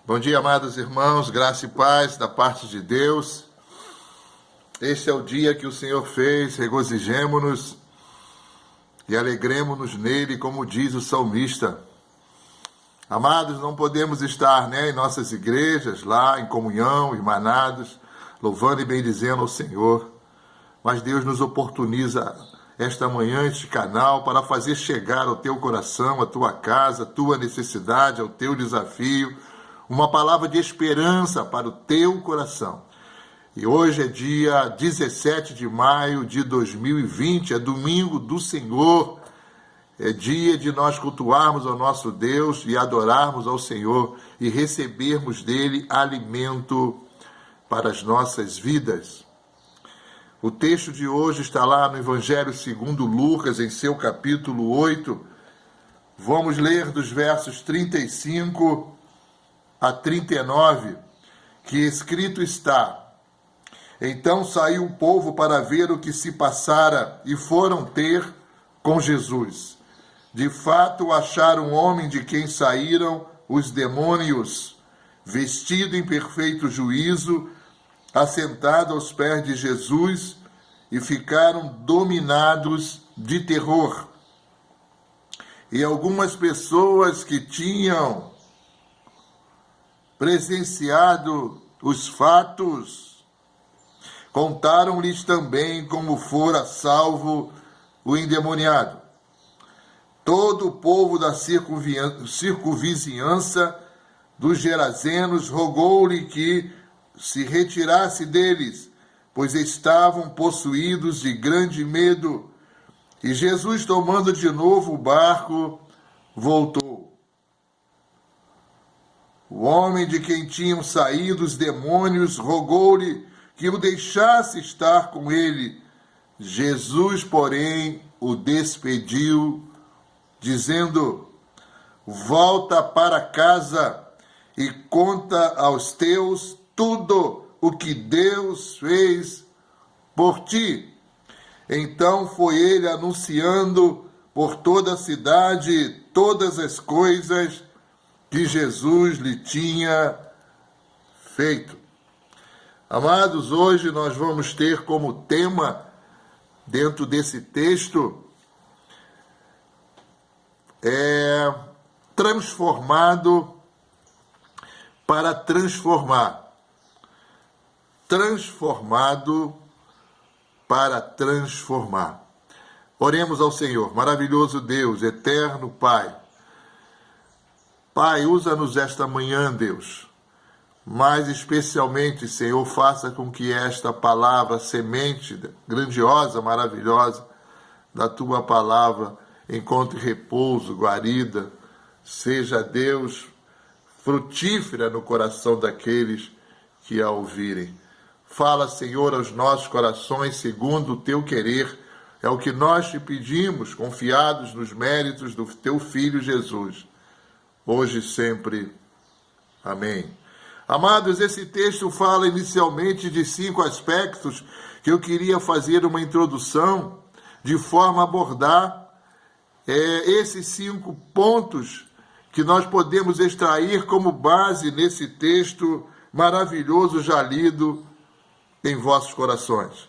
Bom dia, amados irmãos, graça e paz da parte de Deus. Este é o dia que o Senhor fez, regozijemo-nos e alegremo-nos nele, como diz o salmista. Amados, não podemos estar em nossas igrejas, lá em comunhão, irmanados, louvando e bendizendo ao Senhor, mas Deus nos oportuniza esta manhã, este canal, para fazer chegar ao teu coração, à tua casa, à tua necessidade, ao teu desafio, uma palavra de esperança para o teu coração. E hoje é dia 17 de maio de 2020, é domingo do Senhor, é dia de nós cultuarmos ao nosso Deus e adorarmos ao Senhor e recebermos dele alimento para as nossas vidas. O texto de hoje está lá no Evangelho segundo Lucas, em seu capítulo 8. Vamos ler dos versos 35 a 39, que escrito está: Então saiu o povo para ver o que se passara e foram ter com Jesus. De fato, acharam um homem de quem saíram os demônios, vestido em perfeito juízo, assentado aos pés de Jesus, e ficaram dominados de terror. E algumas pessoas que tinham presenciado os fatos contaram-lhes também como fora salvo o endemoniado. Todo o povo da circunvizinhança dos Gerazenos rogou-lhe que se retirasse deles, pois estavam possuídos de grande medo. E Jesus, tomando de novo o barco, voltou. O homem de quem tinham saído os demônios rogou-lhe que o deixasse estar com ele. Jesus, porém, o despediu, dizendo: Volta para casa e conta aos teus tudo o que Deus fez por ti. Então foi ele anunciando por toda a cidade todas as coisas que Jesus lhe tinha feito. Amados, hoje nós vamos ter como tema, dentro desse texto, transformado para transformar. Transformado para transformar. Oremos ao Senhor. Maravilhoso Deus, eterno Pai. Pai, usa-nos esta manhã, Deus. Mas especialmente, Senhor, faça com que esta palavra, semente grandiosa, maravilhosa, da Tua palavra, encontre repouso, guarida, seja, Deus, frutífera no coração daqueles que a ouvirem. Fala, Senhor, aos nossos corações segundo o Teu querer. É o que nós te pedimos, confiados nos méritos do Teu Filho Jesus. Hoje e sempre. Amém. Amados, esse texto fala inicialmente de 5 aspectos que eu queria fazer uma introdução de forma a abordar esses 5 pontos que nós podemos extrair como base nesse texto maravilhoso já lido em vossos corações.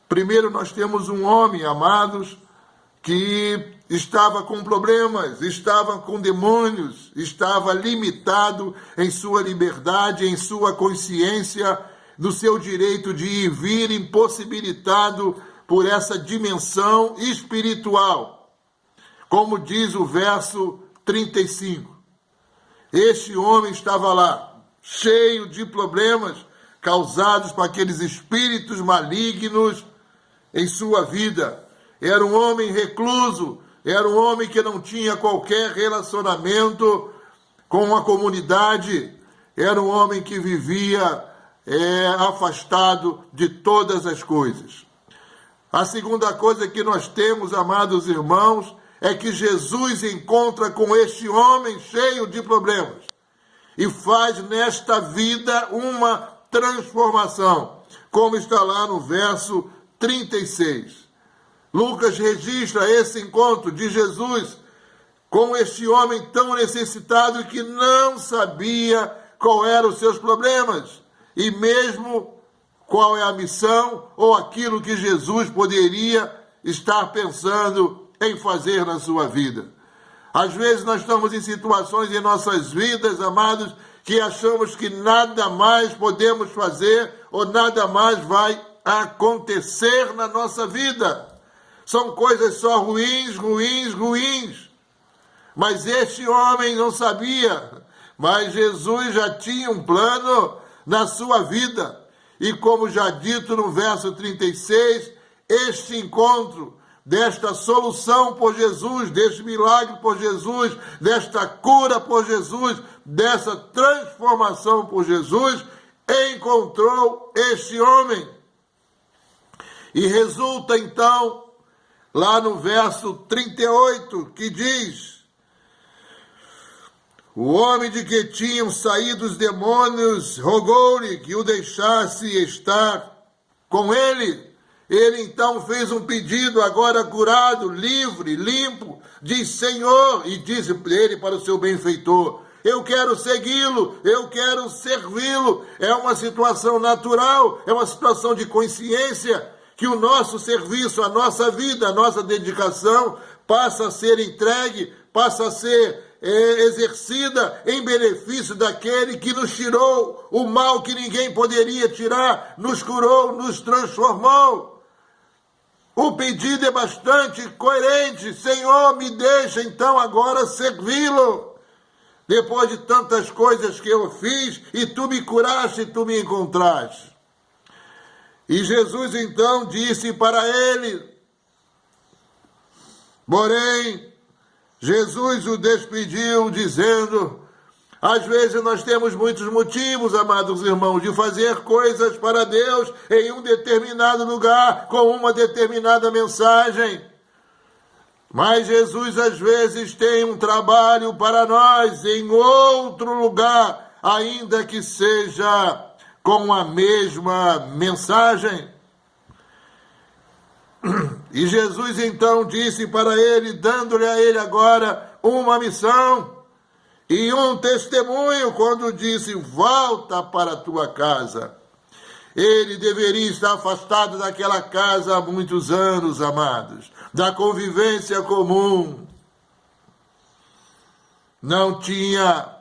Primeiro, nós temos um homem, amados, que estava com problemas, estava com demônios, estava limitado em sua liberdade, em sua consciência, no seu direito de ir e vir, impossibilitado por essa dimensão espiritual. Como diz o verso 35. Este homem estava lá, cheio de problemas causados por aqueles espíritos malignos em sua vida. Era um homem recluso, era um homem que não tinha qualquer relacionamento com a comunidade, era um homem que vivia afastado de todas as coisas. A segunda coisa que nós temos, amados irmãos, é que Jesus encontra com este homem cheio de problemas e faz nesta vida uma transformação, como está lá no verso 36. Lucas registra esse encontro de Jesus com este homem tão necessitado que não sabia qual eram os seus problemas e mesmo qual é a missão ou aquilo que Jesus poderia estar pensando em fazer na sua vida. Às vezes nós estamos em situações em nossas vidas, amados, que achamos que nada mais podemos fazer ou nada mais vai acontecer na nossa vida. São coisas só ruins, ruins, ruins. Mas este homem não sabia, mas Jesus já tinha um plano na sua vida. E como já dito no verso 36, este encontro desta solução por Jesus, deste milagre por Jesus, desta cura por Jesus, dessa transformação por Jesus, encontrou este homem. E resulta então, lá no verso 38, que diz: o homem de que tinham saído os demônios rogou-lhe que o deixasse estar com ele. Ele então fez um pedido, agora curado, livre, limpo, diz: Senhor, e disse ele para o seu benfeitor: eu quero segui-lo, eu quero servi-lo. É uma situação natural, é uma situação de consciência que o nosso serviço, a nossa vida, a nossa dedicação passa a ser entregue, passa a ser exercida em benefício daquele que nos tirou o mal que ninguém poderia tirar, nos curou, nos transformou. O pedido é bastante coerente: Senhor, me deixa então agora servi-lo. Depois de tantas coisas que eu fiz, e tu me curaste, e tu me encontraste. E Jesus então disse para ele, porém, Jesus o despediu dizendo: às vezes nós temos muitos motivos, amados irmãos, de fazer coisas para Deus em um determinado lugar, com uma determinada mensagem. Mas Jesus às vezes tem um trabalho para nós em outro lugar, ainda que seja com a mesma mensagem. E Jesus então disse para ele, dando-lhe a ele agora uma missão e um testemunho, quando disse: volta para a tua casa. Ele deveria estar afastado daquela casa há muitos anos, amados, da convivência comum. Não tinha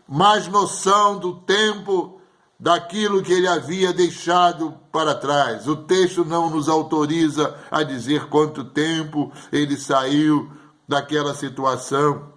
mais noção do tempo, daquilo que ele havia deixado para trás. O texto não nos autoriza a dizer quanto tempo ele saiu daquela situação.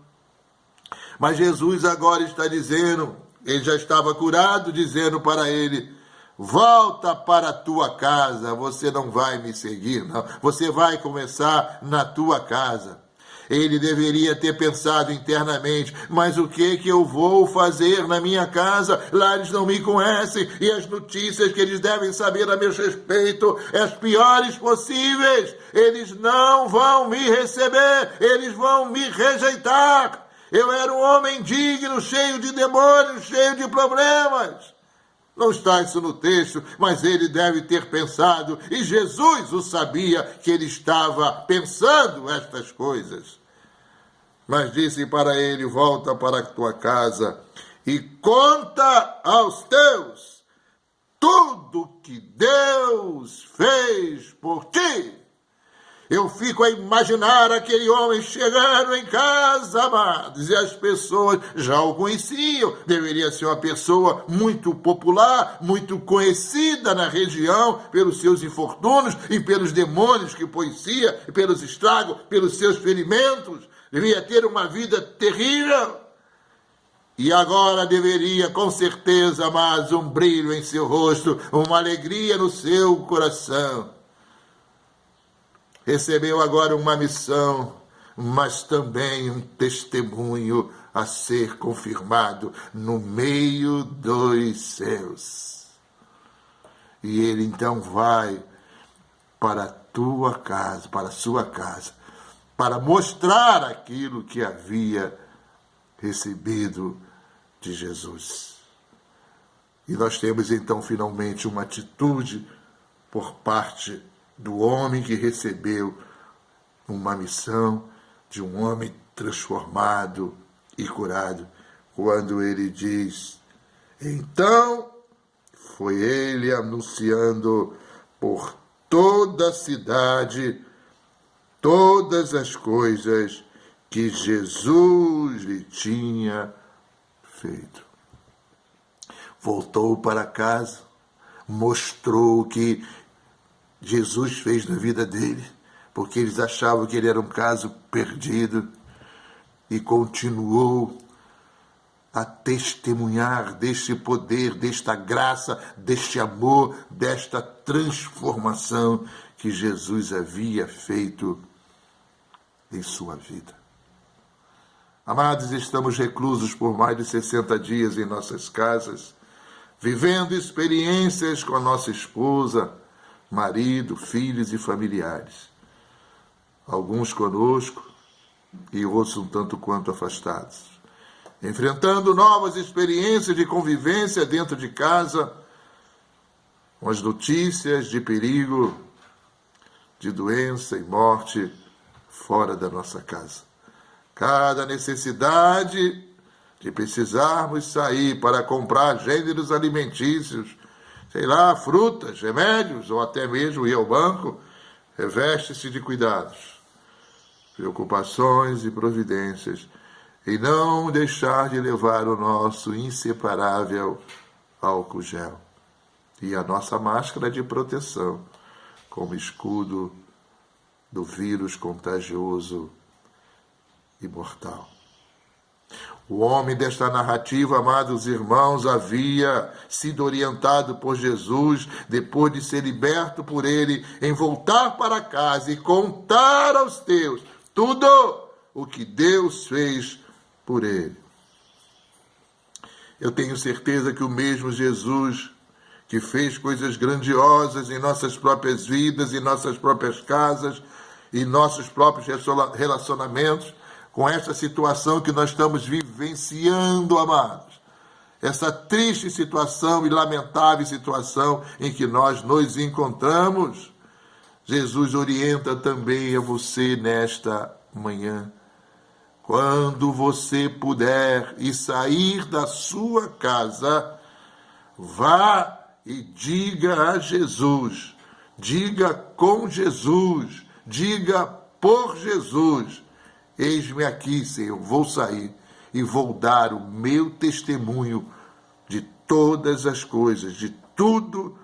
Mas Jesus agora está dizendo, ele já estava curado, dizendo para ele: volta para a tua casa, você não vai me seguir, não. Você vai começar na tua casa. Ele deveria ter pensado internamente: mas o que eu vou fazer na minha casa? Lá eles não me conhecem e as notícias que eles devem saber a meu respeito, as piores possíveis. Eles não vão me receber, eles vão me rejeitar. Eu era um homem digno, cheio de demônios, cheio de problemas. Não está isso no texto, mas ele deve ter pensado, e Jesus o sabia, que ele estava pensando estas coisas. Mas disse para ele: volta para a tua casa e conta aos teus tudo que Deus fez por ti. Eu fico a imaginar aquele homem chegando em casa, amados, e as pessoas já o conheciam. Deveria ser uma pessoa muito popular, muito conhecida na região pelos seus infortúnios e pelos demônios que possuía, pelos estragos, pelos seus ferimentos. Devia ter uma vida terrível. E agora deveria, com certeza, amados, um brilho em seu rosto, uma alegria no seu coração. Recebeu agora uma missão, mas também um testemunho a ser confirmado no meio dos céus. E ele então vai para a tua casa, para a sua casa, para mostrar aquilo que havia recebido de Jesus. E nós temos então finalmente uma atitude por parte do homem que recebeu uma missão, de um homem transformado e curado, quando ele diz: então foi ele anunciando por toda a cidade todas as coisas que Jesus lhe tinha feito. Voltou para casa, mostrou o que Jesus fez na vida dele, porque eles achavam que ele era um caso perdido, e continuou a testemunhar deste poder, desta graça, deste amor, desta transformação que Jesus havia feito em sua vida. Amados, estamos reclusos por mais de 60 dias em nossas casas, vivendo experiências com a nossa esposa, marido, filhos e familiares. Alguns conosco e outros um tanto quanto afastados. Enfrentando novas experiências de convivência dentro de casa, com as notícias de perigo, de doença e morte fora da nossa casa. Cada necessidade de precisarmos sair para comprar gêneros alimentícios, sei lá, frutas, remédios ou até mesmo ir ao banco, reveste-se de cuidados, preocupações e providências, e não deixar de levar o nosso inseparável álcool gel e a nossa máscara de proteção como escudo do vírus contagioso e mortal. O homem desta narrativa, amados irmãos, havia sido orientado por Jesus, depois de ser liberto por ele, em voltar para casa e contar aos teus tudo o que Deus fez por ele. Eu tenho certeza que o mesmo Jesus, que fez coisas grandiosas em nossas próprias vidas, em nossas próprias casas, em nossos próprios relacionamentos, com essa situação que nós estamos vivenciando, amados, essa triste situação e lamentável situação em que nós nos encontramos, Jesus orienta também a você nesta manhã. Quando você puder e sair da sua casa, vá e diga a Jesus, diga com Jesus, diga por Jesus: eis-me aqui, Senhor, vou sair e vou dar o meu testemunho de todas as coisas, de tudo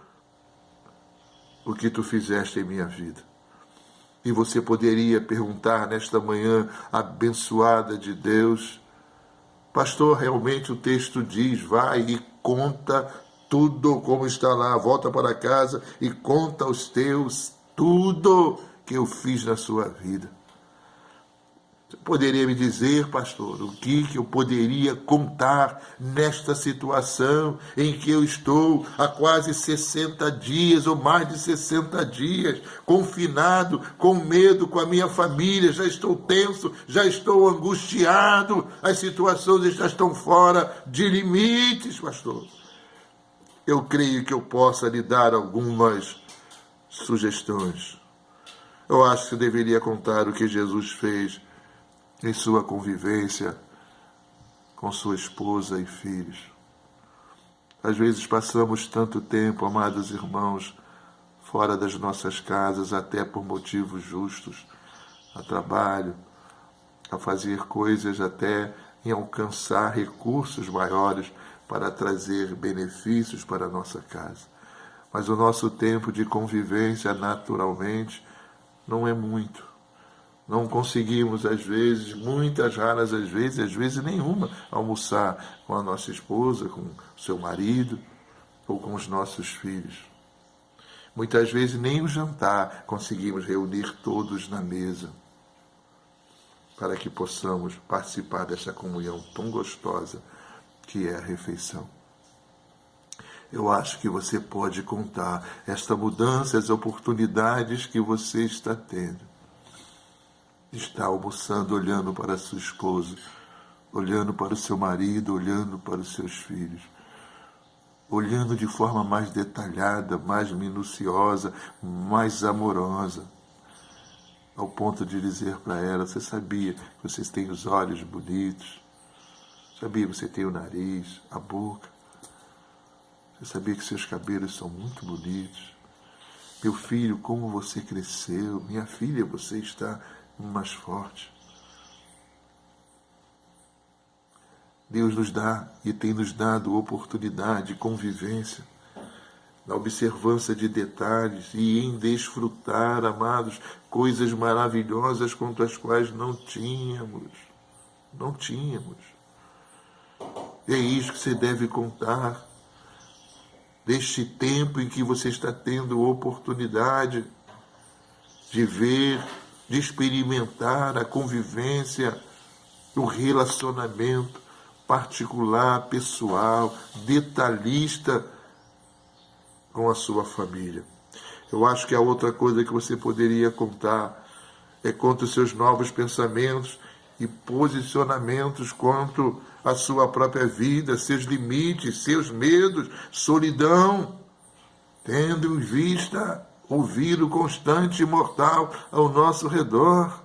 o que tu fizeste em minha vida. E você poderia perguntar nesta manhã abençoada de Deus: pastor, realmente o texto diz, vai e conta tudo como está lá, volta para casa e conta aos teus tudo que eu fiz na sua vida. Você poderia me dizer, pastor, o que eu poderia contar nesta situação em que eu estou há quase 60 dias ou mais de 60 dias, confinado, com medo, com a minha família, já estou tenso, já estou angustiado, as situações já estão fora de limites, pastor. Eu creio que eu possa lhe dar algumas sugestões. Eu acho que deveria contar o que Jesus fez em sua convivência com sua esposa e filhos. Às vezes passamos tanto tempo, amados irmãos, fora das nossas casas, até por motivos justos, a trabalho, a fazer coisas até em alcançar recursos maiores para trazer benefícios para a nossa casa. Mas o nosso tempo de convivência, naturalmente, não é muito. Não conseguimos, às vezes, muitas raras às vezes nenhuma, almoçar com a nossa esposa, com o seu marido ou com os nossos filhos. Muitas vezes nem o jantar conseguimos reunir todos na mesa para que possamos participar dessa comunhão tão gostosa que é a refeição. Eu acho que você pode contar esta mudança, as oportunidades que você está tendo. Está almoçando, olhando para a sua esposa, olhando para o seu marido, olhando para os seus filhos, olhando de forma mais detalhada, mais minuciosa, mais amorosa, ao ponto de dizer para ela: você sabia que vocês têm os olhos bonitos? Sabia que você tem o nariz, a boca. Você sabia que seus cabelos são muito bonitos. Meu filho, como você cresceu. Minha filha, você está mais forte. Deus nos dá e tem nos dado oportunidade de convivência, na observância de detalhes e em desfrutar, amados, coisas maravilhosas contra as quais não tínhamos. Não tínhamos. É isso que você deve contar. Deste tempo em que você está tendo oportunidade de ver, de experimentar a convivência, o relacionamento particular, pessoal, detalhista com a sua família. Eu acho que a outra coisa que você poderia contar é quanto aos seus novos pensamentos e posicionamentos quanto à sua própria vida, seus limites, seus medos, solidão, tendo em vista o vírus constante e mortal ao nosso redor.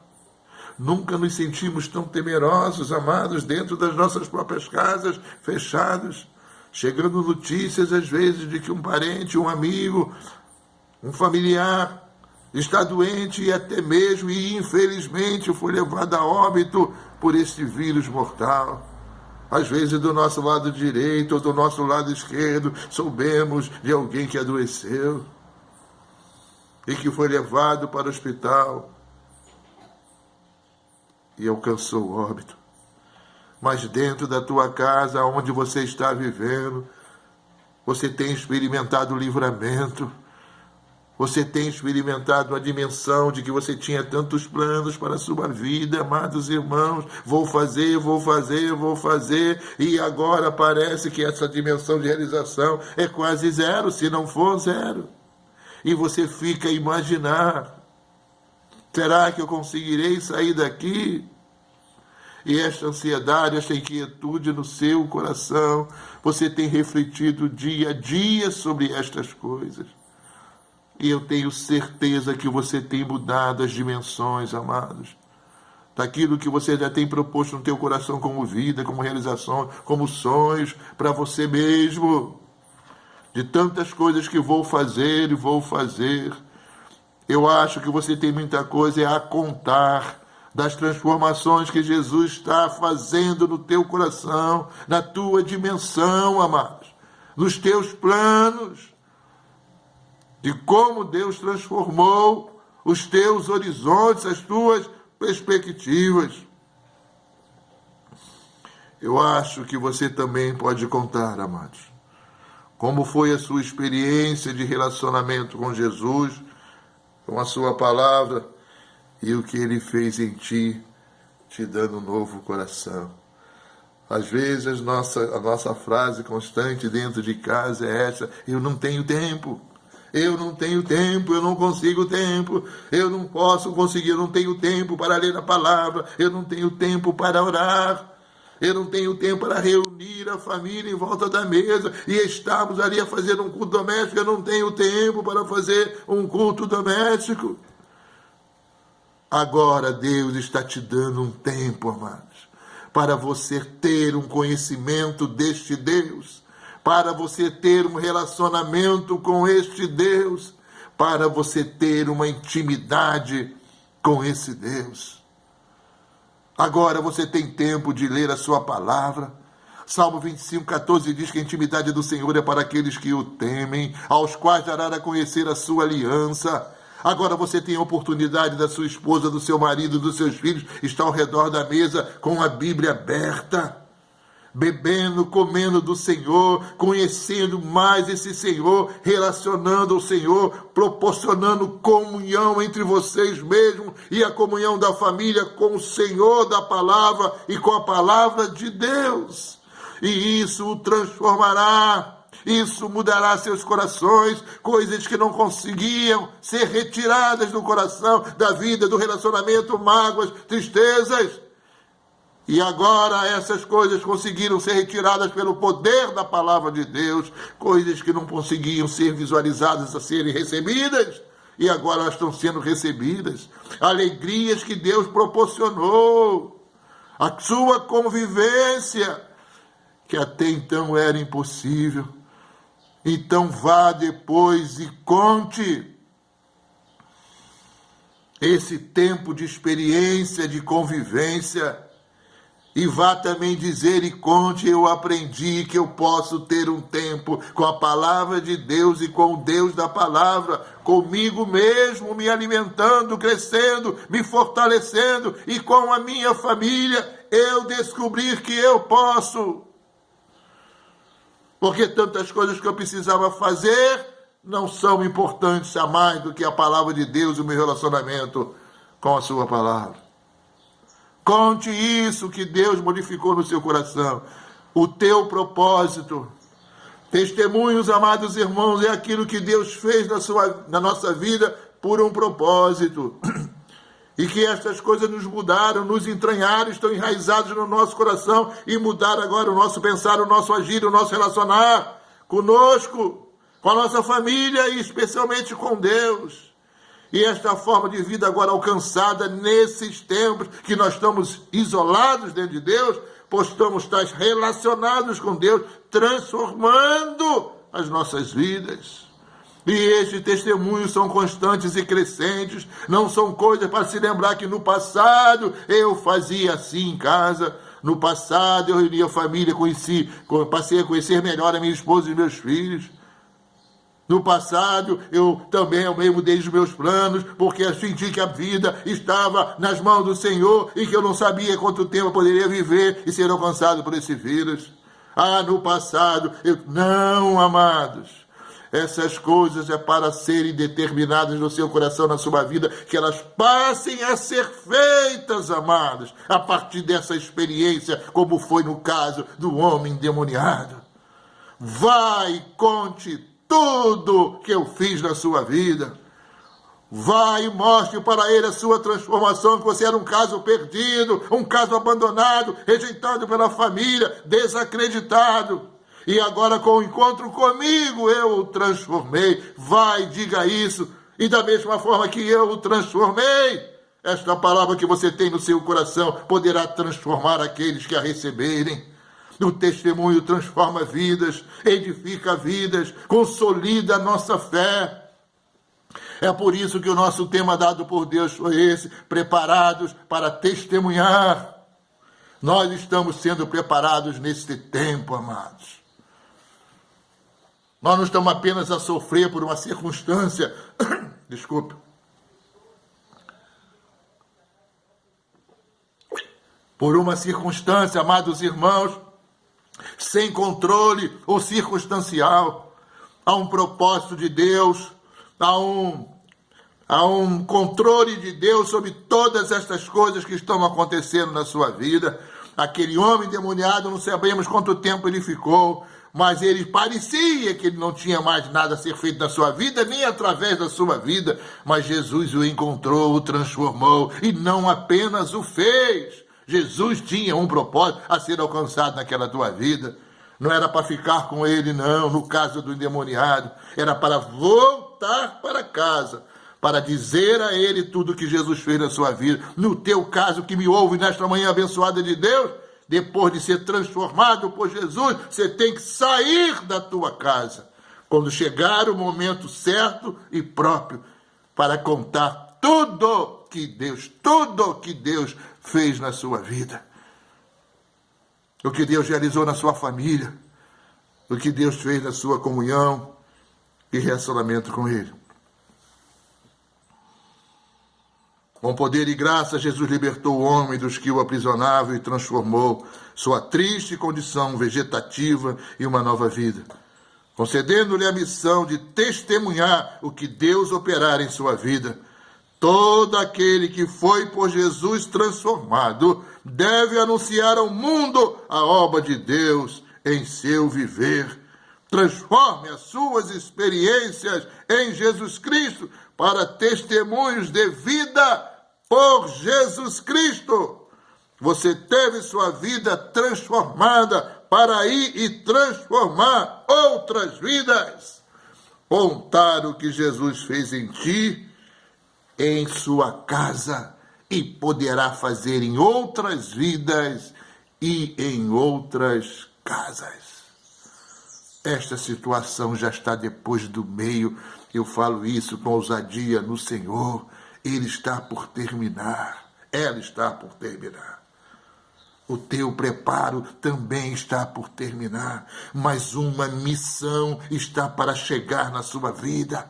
Nunca nos sentimos tão temerosos, amados, dentro das nossas próprias casas, fechados, chegando notícias, às vezes, de que um parente, um amigo, um familiar está doente e até mesmo, e infelizmente, foi levado a óbito por este vírus mortal. Às vezes, do nosso lado direito ou do nosso lado esquerdo, soubemos de alguém que adoeceu e que foi levado para o hospital e alcançou o óbito. Mas dentro da tua casa, onde você está vivendo, você tem experimentado o livramento, você tem experimentado a dimensão de que você tinha tantos planos para a sua vida, amados irmãos, vou fazer, e agora parece que essa dimensão de realização é quase zero, se não for zero. E você fica a imaginar, será que eu conseguirei sair daqui? E esta ansiedade, esta inquietude no seu coração, você tem refletido dia a dia sobre estas coisas. E eu tenho certeza que você tem mudado as dimensões, amados, daquilo que você já tem proposto no teu coração como vida, como realização, como sonhos para você mesmo. De tantas coisas que vou fazer e vou fazer. Eu acho que você tem muita coisa a contar das transformações que Jesus está fazendo no teu coração, na tua dimensão, amados, nos teus planos, de como Deus transformou os teus horizontes, as tuas perspectivas. Eu acho que você também pode contar, amados, como foi a sua experiência de relacionamento com Jesus, com a sua palavra, e o que ele fez em ti, te dando um novo coração. Às vezes a nossa frase constante dentro de casa é essa: eu não tenho tempo, eu não tenho tempo, eu não consigo tempo, eu não posso conseguir, eu não tenho tempo para ler a palavra, eu não tenho tempo para orar, eu não tenho tempo para reunir a família em volta da mesa e estarmos ali a fazer um culto doméstico, eu não tenho tempo para fazer um culto doméstico. Agora Deus está te dando um tempo, amados, para você ter um conhecimento deste Deus, para você ter um relacionamento com este Deus, para você ter uma intimidade com esse Deus. Agora você tem tempo de ler a sua palavra. Salmo 25:14 diz que a intimidade do Senhor é para aqueles que o temem, aos quais dará a conhecer a sua aliança. Agora você tem a oportunidade da sua esposa, do seu marido, dos seus filhos, estar ao redor da mesa com a Bíblia aberta, bebendo, comendo do Senhor, conhecendo mais esse Senhor, relacionando ao Senhor, proporcionando comunhão entre vocês mesmos e a comunhão da família com o Senhor da palavra e com a palavra de Deus. E isso o transformará. Isso mudará seus corações, coisas que não conseguiam ser retiradas do coração, da vida, do relacionamento, mágoas, tristezas. E agora essas coisas conseguiram ser retiradas pelo poder da palavra de Deus, coisas que não conseguiam ser visualizadas a serem recebidas, e agora elas estão sendo recebidas. Alegrias que Deus proporcionou, a sua convivência, que até então era impossível. Então vá depois e conte esse tempo de experiência, de convivência, e vá também dizer e conte: eu aprendi que eu posso ter um tempo com a palavra de Deus e com o Deus da palavra, comigo mesmo, me alimentando, crescendo, me fortalecendo, e com a minha família eu descobrir que eu posso. Porque tantas coisas que eu precisava fazer não são importantes a mais do que a palavra de Deus e o meu relacionamento com a sua palavra. Conte isso que Deus modificou no seu coração, o teu propósito. Testemunhos, amados irmãos, é aquilo que Deus fez na nossa vida por um propósito. E que estas coisas nos mudaram, nos entranharam, estão enraizados no nosso coração e mudaram agora o nosso pensar, o nosso agir, o nosso relacionar conosco, com a nossa família e especialmente com Deus. E esta forma de vida agora alcançada nesses tempos que nós estamos isolados dentro de Deus, pois estamos relacionados com Deus, transformando as nossas vidas. E estes testemunhos são constantes e crescentes, não são coisas para se lembrar que no passado eu fazia assim em casa, no passado eu reunia a família, passei a conhecer melhor a minha esposa e meus filhos. No passado, eu também mudei os meus planos, porque eu senti que a vida estava nas mãos do Senhor e que eu não sabia quanto tempo eu poderia viver e ser alcançado por esse vírus. No passado, não, amados. Essas coisas é para serem determinadas no seu coração, na sua vida, que elas passem a ser feitas, amados, a partir dessa experiência, como foi no caso do homem endemoniado. Vai e conte tudo que eu fiz na sua vida. Vai e mostre para ele a sua transformação, que você era um caso perdido, um caso abandonado, rejeitado pela família, desacreditado. E agora com o encontro comigo eu o transformei. Vai, diga isso. E da mesma forma que eu o transformei, esta palavra que você tem no seu coração poderá transformar aqueles que a receberem. O testemunho transforma vidas, edifica vidas, consolida a nossa fé. É por isso que o nosso tema dado por Deus foi esse: preparados para testemunhar. Nós estamos sendo preparados nesse tempo, amados. Nós não estamos apenas a sofrer por uma circunstância, desculpe, por uma circunstância, amados irmãos, sem controle ou circunstancial. Há um propósito de Deus, há um controle de Deus sobre todas estas coisas que estão acontecendo na sua vida. Aquele homem endemoniado, não sabemos quanto tempo ele ficou, mas ele parecia que ele não tinha mais nada a ser feito na sua vida, nem através da sua vida, mas Jesus o encontrou, o transformou, e não apenas o fez. Jesus tinha um propósito a ser alcançado naquela tua vida. Não era para ficar com ele, não, no caso do endemoniado, era para voltar para casa, para dizer a ele tudo que Jesus fez na sua vida. No teu caso, que me ouve nesta manhã abençoada de Deus, depois de ser transformado por Jesus, você tem que sair da tua casa, quando chegar o momento certo e próprio, para contar tudo que Deus fez na sua vida. O que Deus realizou na sua família, o que Deus fez na sua comunhão e relacionamento com Ele. Com poder e graça, Jesus libertou o homem dos que o aprisionavam e transformou sua triste condição vegetativa em uma nova vida, concedendo-lhe a missão de testemunhar o que Deus operar em sua vida. Todo aquele que foi por Jesus transformado deve anunciar ao mundo a obra de Deus em seu viver. Transforme as suas experiências em Jesus Cristo para testemunhos de vida por Jesus Cristo. Você teve sua vida transformada para ir e transformar outras vidas. Contar o que Jesus fez em ti, em sua casa, e poderá fazer em outras vidas e em outras casas. Esta situação já está depois do meio. Eu falo isso com ousadia no Senhor. Ele está por terminar. Ela está por terminar. O teu preparo também está por terminar. Mas uma missão está para chegar na sua vida.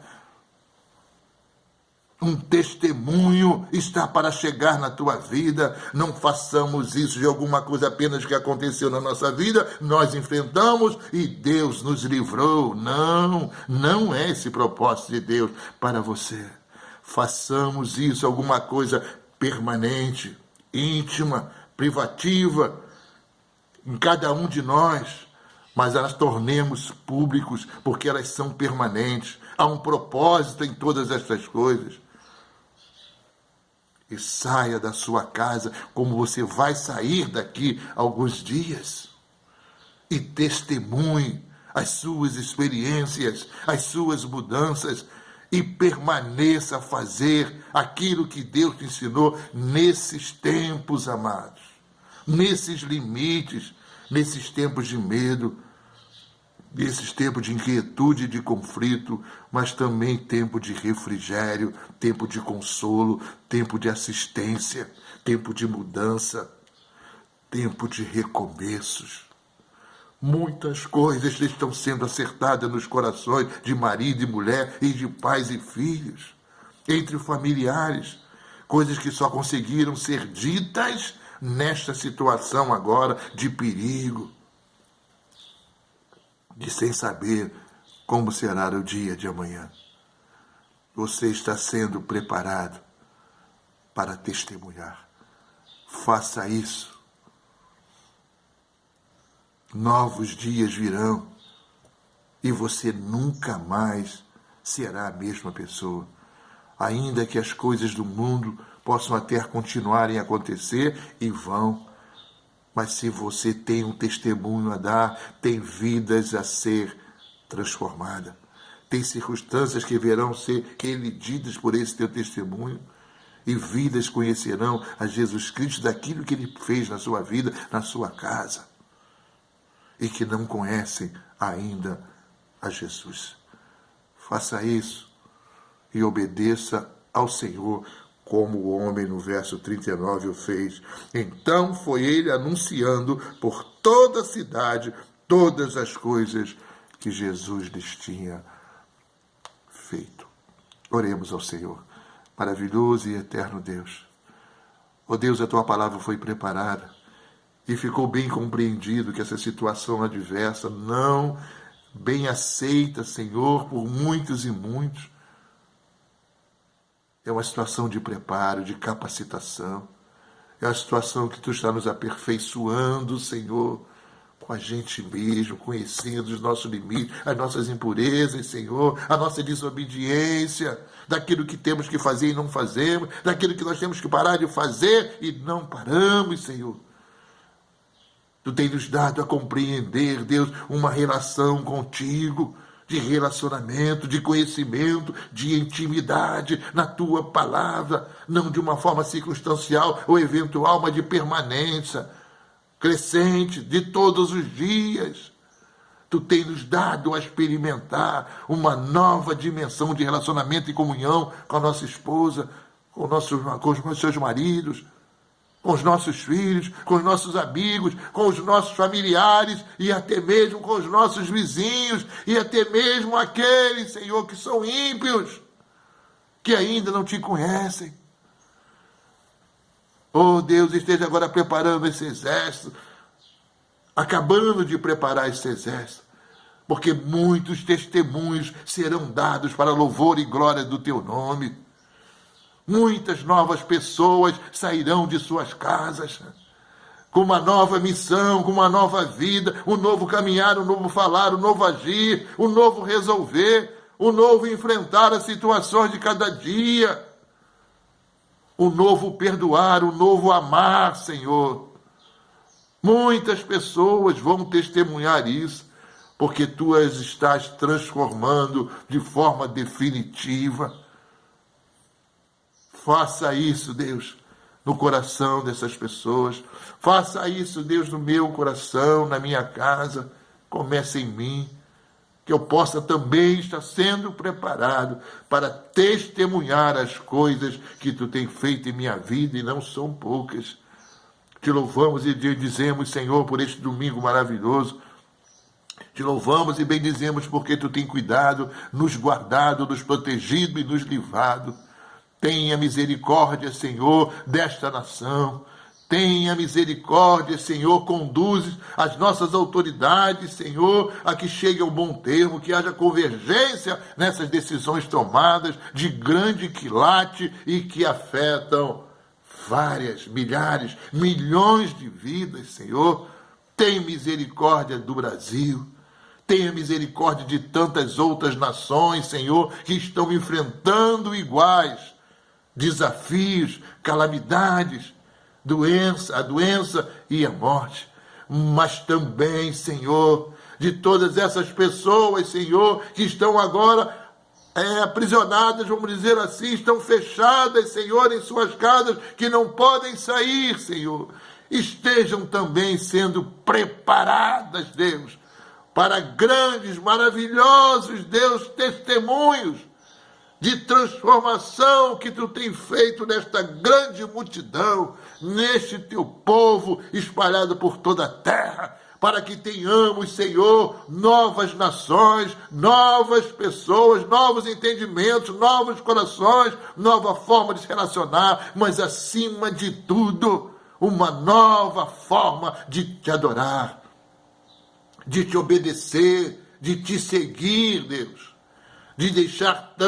Um testemunho está para chegar na tua vida. Não façamos isso de alguma coisa apenas que aconteceu na nossa vida, nós enfrentamos e Deus nos livrou. Não, não é esse propósito de Deus para você. Façamos isso, alguma coisa permanente, íntima, privativa, em cada um de nós, mas elas tornemos públicos, porque elas são permanentes. Há um propósito em todas estas coisas. E saia da sua casa como você vai sair daqui alguns dias. E testemunhe as suas experiências, as suas mudanças. E permaneça a fazer aquilo que Deus te ensinou nesses tempos, amados. Nesses limites, nesses tempos de medo, nesses tempos de inquietude e de conflito, mas também tempo de refrigério, tempo de consolo, tempo de assistência, tempo de mudança, tempo de recomeços. Muitas coisas estão sendo acertadas nos corações de marido e mulher e de pais e filhos, entre familiares, coisas que só conseguiram ser ditas nesta situação agora de perigo, de sem saber como será o dia de amanhã. Você está sendo preparado para testemunhar. Faça isso. Novos dias virão e você nunca mais será a mesma pessoa. Ainda que as coisas do mundo possam até continuarem a acontecer e vão. Mas se você tem um testemunho a dar, tem vidas a ser transformadas. Tem circunstâncias que verão ser elididas por esse teu testemunho. E vidas conhecerão a Jesus Cristo daquilo que Ele fez na sua vida, na sua casa. E que não conhecem ainda a Jesus. Faça isso e obedeça ao Senhor, como o homem no verso 39 o fez. Então foi ele anunciando por toda a cidade todas as coisas que Jesus lhes tinha feito. Oremos ao Senhor. Maravilhoso e eterno Deus. Ó Deus, a tua palavra foi preparada e ficou bem compreendido que essa situação adversa, não bem aceita, Senhor, por muitos e muitos, é uma situação de preparo, de capacitação. É uma situação que Tu está nos aperfeiçoando, Senhor, com a gente mesmo, conhecendo os nossos limites, as nossas impurezas, Senhor, a nossa desobediência, daquilo que temos que fazer e não fazemos, daquilo que nós temos que parar de fazer e não paramos, Senhor. Tu tens nos dado a compreender, Deus, uma relação contigo, de relacionamento, de conhecimento, de intimidade na tua palavra, não de uma forma circunstancial ou eventual, mas de permanência, crescente, de todos os dias. Tu tens nos dado a experimentar uma nova dimensão de relacionamento e comunhão com a nossa esposa, com os seus maridos, com os nossos filhos, com os nossos amigos, com os nossos familiares e até mesmo com os nossos vizinhos e até mesmo aqueles, Senhor, que são ímpios, que ainda não Te conhecem. Oh, Deus, esteja agora preparando esse exército, acabando de preparar esse exército, porque muitos testemunhos serão dados para louvor e glória do Teu nome. Muitas novas pessoas sairão de suas casas com uma nova missão, com uma nova vida, um novo caminhar, um novo falar, um novo agir, um novo resolver, um novo enfrentar as situações de cada dia, um novo perdoar, um novo amar, Senhor. Muitas pessoas vão testemunhar isso, porque Tu as estás transformando de forma definitiva. Faça isso, Deus, no coração dessas pessoas. Faça isso, Deus, no meu coração, na minha casa. Comece em mim, que eu possa também estar sendo preparado para testemunhar as coisas que tu tem feito em minha vida, e não são poucas. Te louvamos e te dizemos, Senhor, por este domingo maravilhoso. Te louvamos e bendizemos porque tu tem cuidado, nos guardado, nos protegido e nos livrado. Tenha misericórdia, Senhor, desta nação. Tenha misericórdia, Senhor, conduz as nossas autoridades, Senhor, a que chegue ao bom termo, que haja convergência nessas decisões tomadas de grande quilate e que afetam várias, milhares, milhões de vidas, Senhor. Tenha misericórdia do Brasil. Tenha misericórdia de tantas outras nações, Senhor, que estão enfrentando iguais desafios, calamidades, a doença e a morte. Mas também, Senhor, de todas essas pessoas, Senhor, que estão agora aprisionadas, vamos dizer assim, estão fechadas, Senhor, em suas casas, que não podem sair, Senhor. Estejam também sendo preparadas, Deus, para grandes, maravilhosos, Deus, testemunhos de transformação que tu tem feito nesta grande multidão, neste teu povo espalhado por toda a terra, para que tenhamos, Senhor, novas nações, novas pessoas, novos entendimentos, novos corações, nova forma de se relacionar, mas acima de tudo, uma nova forma de te adorar, de te obedecer, de te seguir, Deus, de deixar